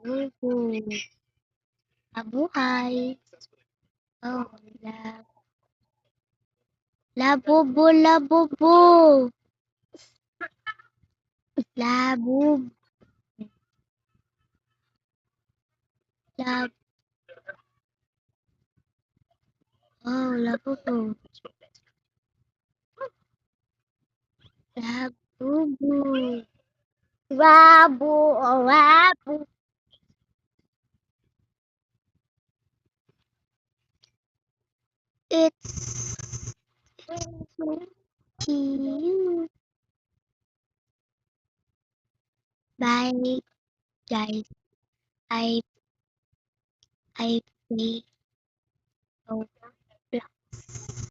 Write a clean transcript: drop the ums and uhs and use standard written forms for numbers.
Labubu. Mabuhay. Oh, labubu, labubu. Labub, lab, oh, labubu. Labubu. Wabu, oh, wabu. It's you. Bye, guys. I I play Roblox.